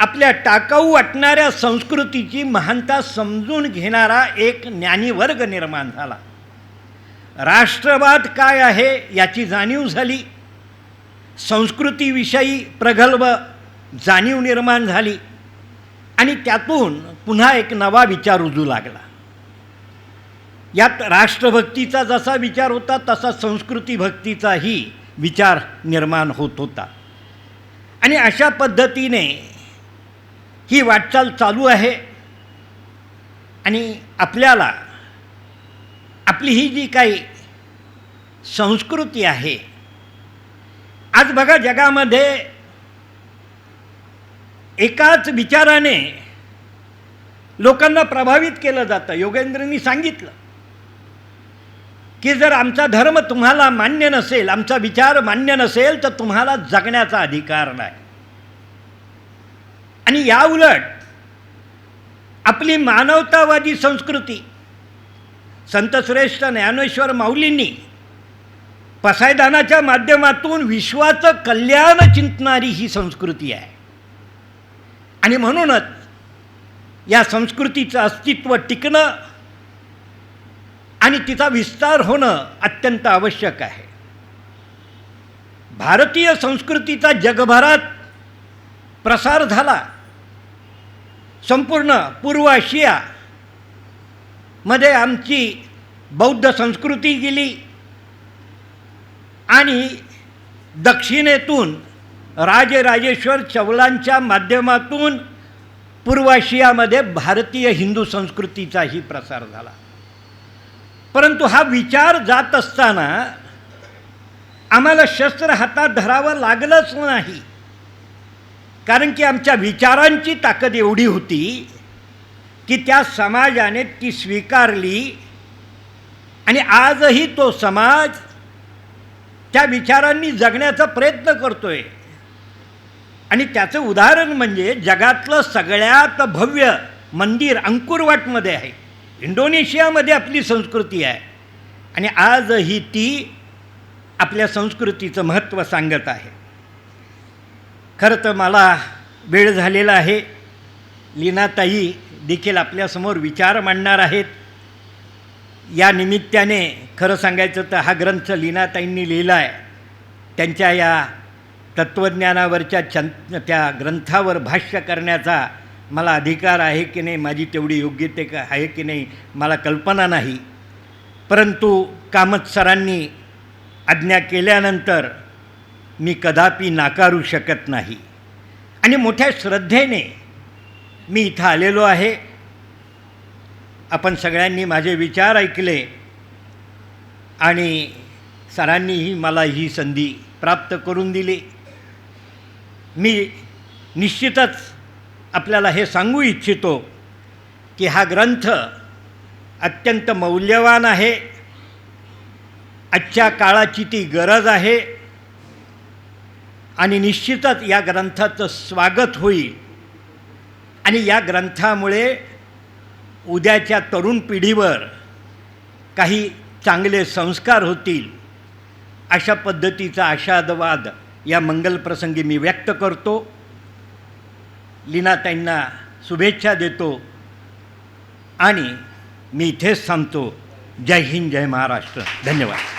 आपल्या टाकाऊ वाटणाऱ्या संस्कृतीची महानता समजून घेणारा एक ज्ञानी वर्ग निर्माण झाला. राष्ट्रवाद काय आहे याची जाणीव झाली, संस्कृतीविषयी प्रगल्भ जाणीव निर्माण झाली आणि त्यातून पुन्हा एक नवा विचार रुजू लागला. यात राष्ट्रभक्तीचा जसा विचार होता तसा संस्कृतीभक्तीचाही विचार निर्माण होत होता. आणि अशा पद्धतीने ही वाटचाल चालू आहे. आणि आपल्याला आपली ही जी काही संस्कृती आहे, आज बघा जगामध्ये एकाच विचाराने लोकांना प्रभावित केलं जातं. योगेंद्रनी सांगितलं की जर आमचा धर्म तुम्हाला मान्य नसेल, आमचा विचार मान्य नसेल तर तुम्हाला जगण्याचा अधिकार नाही. आणि याउलट आपली मानवतावादी संस्कृती संतश्रेष्ठ ज्ञानेश्वर माऊलींनी पसायदानाच्या माध्यमातून विश्वाचं कल्याण चिंतणारी ही संस्कृती आहे. आणि म्हणूनच या संस्कृतीचं अस्तित्व टिकणं आणि तिचा विस्तार होणं अत्यंत आवश्यक आहे. भारतीय संस्कृतीचा जगभरात प्रसार झाला. संपूर्ण पूर्व आशियामध्ये आमची बौद्ध संस्कृती गेली आणि दक्षिणेतून राजराजेश्वर चौलांच्या माध्यमातून पूर्व आशियामध्ये भारतीय हिंदू संस्कृतीचाही प्रसार झाला. परंतु हा विचार जात असताना आम्हाला शस्त्र हातात धरावं लागलंच नाही, कारण की आमच्या विचारांची ताकद एवढी होती की त्या समाजाने ती स्वीकारली आणि आजही तो समाज त्या विचारांनी जगण्याचा प्रयत्न करतोय. आणि त्याचं उदाहरण म्हणजे जगातलं सगळ्यात भव्य मंदिर अंकुरवाटमध्ये आहे. इंडोनेशियामध्ये आपली संस्कृती आहे आणि आजही ती आपल्या संस्कृतीचं महत्त्व सांगत आहे. खरं तर मला वेळ झालेला आहे. लीनाताई देखील आपल्यासमोर विचार मांडणार आहेत. या निमित्ताने खरं सांगायचं तर हा ग्रंथ लीनाताईंनी लिहिला आहे. त्यांच्या या तत्त्वज्ञानावरच्या त्या ग्रंथावर भाष्य करण्याचा मला अधिकार आहे की नाही, माझी तेवढी योग्यता आहे की नाही मला कल्पना नाही. परंतु कामत सरांनी आज्ञा केल्यानंतर मी कदापि नाकारू शकत नाही आणि मोठ्या श्रद्धेने मी इथं आलेलो आहे. आपण सगळ्यांनी माझे विचार ऐकले आणि सरांनीही मला ही संधी प्राप्त करून दिली. मी निश्चितच आपल्याला हे सांगू इच्छितो की हा ग्रंथ अत्यंत मौल्यवान आहे. आजच्या काळाची ती गरज आहे आणि निश्चितच या ग्रंथाचं स्वागत होईल आणि या ग्रंथामुळे उद्याच्या तरुण पिढीवर काही चांगले संस्कार होतील अशा पद्धतीचा आशावाद या मंगलप्रसंगी मी व्यक्त करतो. लीनाताईंना शुभेच्छा देतो आणि मी इथेच थांबतो. जय हिंद, जय महाराष्ट्र. धन्यवाद.